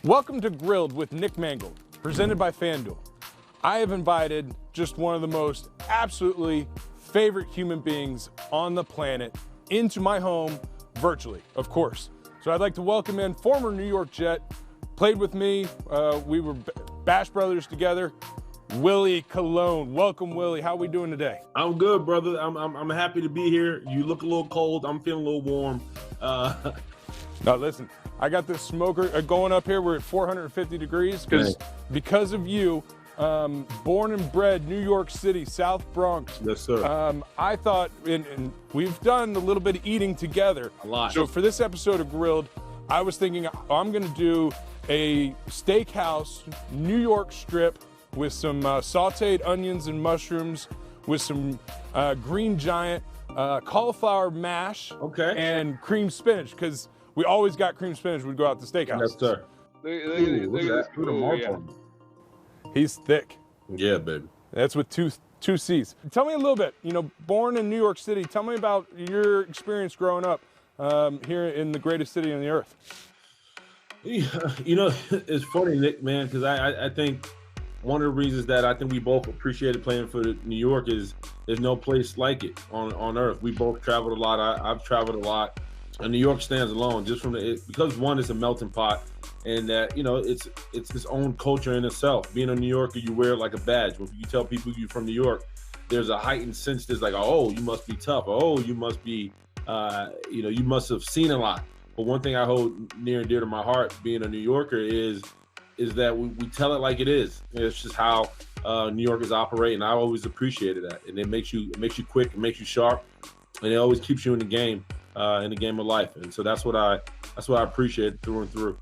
Welcome to Grilled with Nick Mangold, presented by FanDuel. I have invited just one of the most absolutely favorite human beings on the planet into my home virtually, of course. So I'd like to welcome in former New York Jet, played with me, we were Bash Brothers together, Willie Cologne. Welcome, Willie. How are we doing today? I'm good, brother. I'm happy to be here. You look a little cold. I'm feeling a little warm. Now listen, I got this smoker going up here. We're at 450 degrees because of you. Born and bred New York City, South Bronx. Yes, sir. I thought, and we've done a little bit of eating together. A lot. So for this episode of Grilled, I was thinking I'm going to do a steakhouse New York strip with some sauteed onions and mushrooms, with some green giant, cauliflower mash, and cream spinach, because we always got cream spinach when we go out to steakhouse. Yes, sir. Look at that. He's thick. Yeah, baby. That's with two C's. Tell me a little bit, born in New York City, tell me about your experience growing up here in the greatest city on the earth. It's funny, Nick, man, because I think one of the reasons that I think we both appreciated playing for New York is there's no place like it on earth. We both traveled a lot. I've traveled a lot. And New York stands alone just because one, it's a melting pot, and that it's its own culture in itself. Being a New Yorker, you wear it like a badge. When you tell people you're from New York, there's a heightened sense. There's like, oh, you must be tough. Oh, you must be, you must have seen a lot. But one thing I hold near and dear to my heart, being a New Yorker, is that we tell it like it is. It's just how New Yorkers operate, and I always appreciated that. And it makes you quick, it makes you sharp, and it always keeps you in the game of life. And so that's what I appreciate through and through.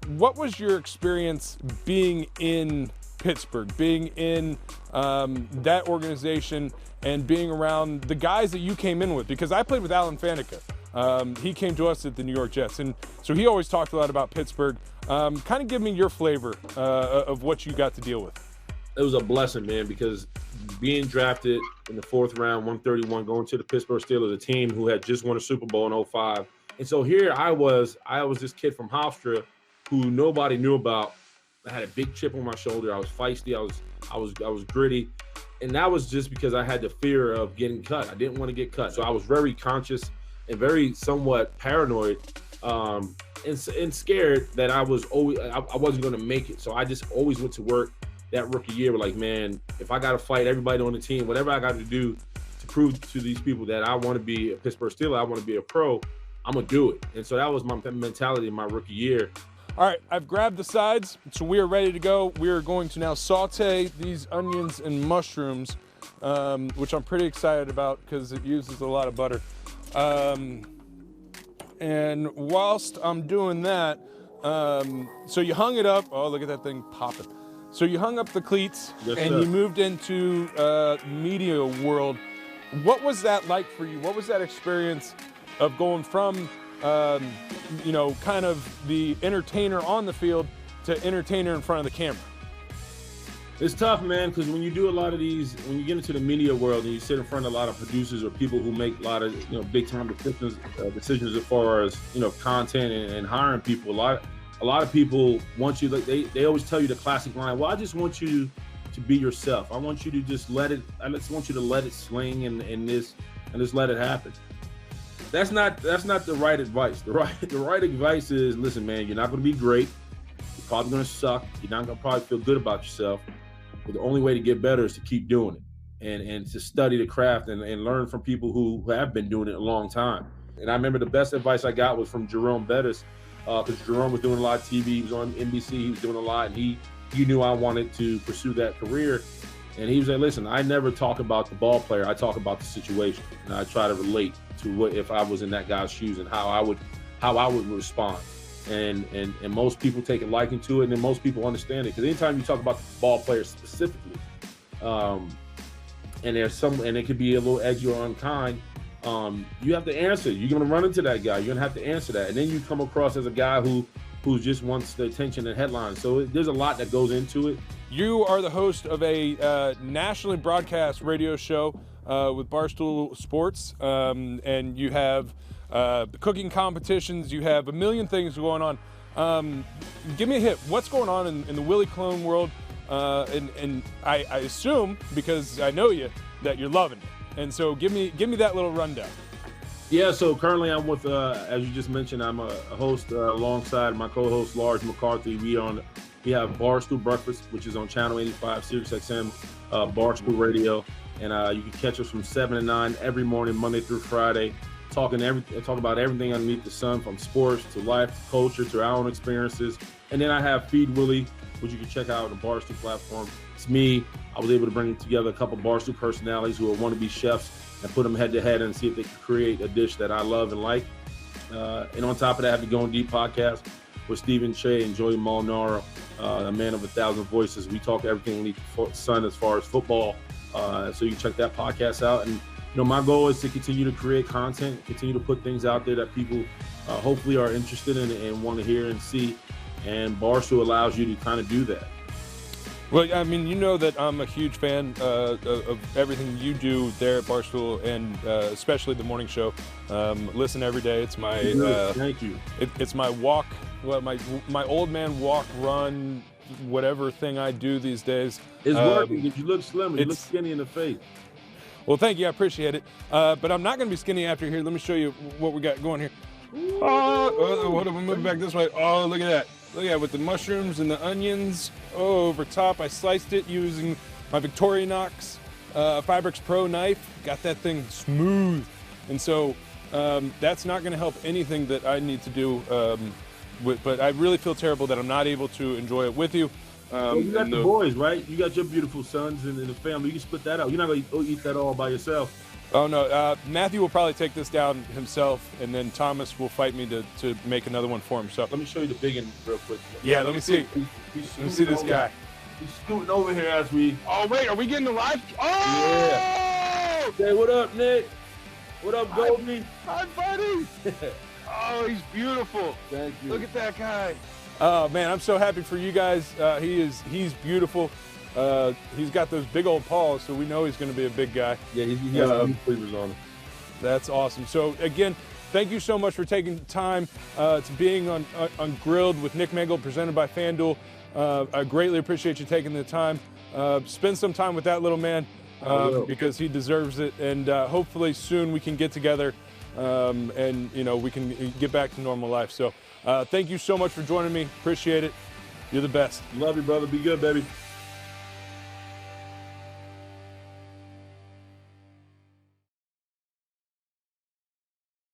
What was your experience being in Pittsburgh, being in that organization, and being around the guys that you came in with? Because I played with Alan Faneca. He came to us at the New York Jets, and so he always talked a lot about Pittsburgh. Kind of give me your flavor of what you got to deal with. It was a blessing, man, because being drafted in the 4th round, 131, going to the Pittsburgh Steelers, a team who had just won a Super Bowl in 2005. And so here I was this kid from Hofstra who nobody knew about. I had a big chip on my shoulder. I was feisty. I was gritty. And that was just because I had the fear of getting cut. I didn't want to get cut. So I was very conscious and very somewhat paranoid and scared that I wasn't going to make it. So I just always went to work that rookie year. We're like, man, if I got to fight everybody on the team, whatever I got to do to prove to these people that I want to be a Pittsburgh Steeler, I want to be a pro, I'm going to do it. And so that was my mentality in my rookie year. All right, I've grabbed the sides, so we are ready to go. We are going to now saute these onions and mushrooms, which I'm pretty excited about because it uses a lot of butter. And whilst I'm doing that, so you hung it up. Oh, look at that thing popping. So you hung up the cleats, yes, and sir. You moved into media world. What was that like for you? What was that experience of going from, kind of the entertainer on the field to entertainer in front of the camera? It's tough, man, because when you do a lot of these, when you get into the media world and you sit in front of a lot of producers or people who make a lot of, big time decisions as far as, content and hiring people, a lot of people want you, they always tell you the classic line, well, I just want you to be yourself. I want you to just I just want you to let it swing and just let it happen. That's not the right advice. The right advice is, listen, man, you're not going to be great. You're probably going to suck. You're not going to probably feel good about yourself. But the only way to get better is to keep doing it and to study the craft and learn from people who have been doing it a long time. And I remember the best advice I got was from Jerome Bettis, because Jerome was doing a lot of TV. He was on NBC. He was doing a lot, and he knew I wanted to pursue that career. And he was like, listen, I never talk about the ball player. I talk about the situation, and I try to relate to what if I was in that guy's shoes and how I would respond. And most people take a liking to it, and then most people understand it. Because anytime you talk about the ball player specifically, and it could be a little edgy or unkind, you have to answer. You're going to run into that guy. You're going to have to answer that. And then you come across as a guy who just wants the attention and headlines. So there's a lot that goes into it. You are the host of a nationally broadcast radio show with Barstool Sports, and you have cooking competitions. You have a million things going on. Give me a hit. What's going on in the Willie clone world? And I assume, because I know you, that you're loving it. And so give me that little rundown. Yeah, so currently I'm with, as you just mentioned, I'm a host alongside my co-host Lars McCarthy. We have Barstool Breakfast, which is on Channel 85, Sirius XM, Barstool Radio, and you can catch us from 7 to 9 every morning, Monday through Friday, talk about everything underneath the sun, from sports to life to culture to our own experiences. And then I have Feed Willie, which you can check out on the Barstool platform. It's me. I was able to bring together a couple Barstool personalities who are wannabe chefs and put them head to head and see if they can create a dish that I love and like. And on top of that, I have the Going Deep podcast with Stephen Shea and Joey Molinaro, a man of 1,000 voices. We talk everything underneath the sun as far as football. So you can check that podcast out. And my goal is to continue to create content, continue to put things out there that people hopefully are interested in and want to hear and see. And Barstool allows you to kind of do that. Well, I mean, you know that I'm a huge fan of everything you do there at Barstool, and especially the morning show. Listen every day. It's my thank you. It's my walk. Well, my old man walk, run, whatever thing I do these days. It's working. If you look slim, you look skinny in the face. Well, thank you. I appreciate it. But I'm not going to be skinny after here. Let me show you what we got going here. What if we move back this way? Oh, look at that. Look at that, with the mushrooms and the onions. Oh, over top, I sliced it using my Victorinox Fibrix Pro knife. Got that thing smooth. And so that's not going to help anything that I need to do. But I really feel terrible that I'm not able to enjoy it with you. You got the boys, right? You got your beautiful sons and the family. You can split that out. You're not going to eat that all by yourself. Oh, no. Matthew will probably take this down himself, and then Thomas will fight me to make another one for himself. Let me show you the big one real quick. Yeah, let me see. Let me see this guy. He's scooting over here as we... Oh, wait, are we getting the live? Oh! Yeah. Hey, what up, Nick? What up, Goldie? Hi, buddy. Oh, he's beautiful. Thank you. Look at that guy. Oh, man, I'm so happy for you guys. He's beautiful. He's got those big old paws, so we know he's going to be a big guy. Yeah, he has some flavors on him. That's awesome. So, again, thank you so much for taking time to being on Grilled with Nick Mangold, presented by FanDuel. I greatly appreciate you taking the time. Spend some time with that little man because he deserves it. And hopefully soon we can get together and, we can get back to normal life. So thank you so much for joining me. Appreciate it. You're the best. Love you, brother. Be good, baby.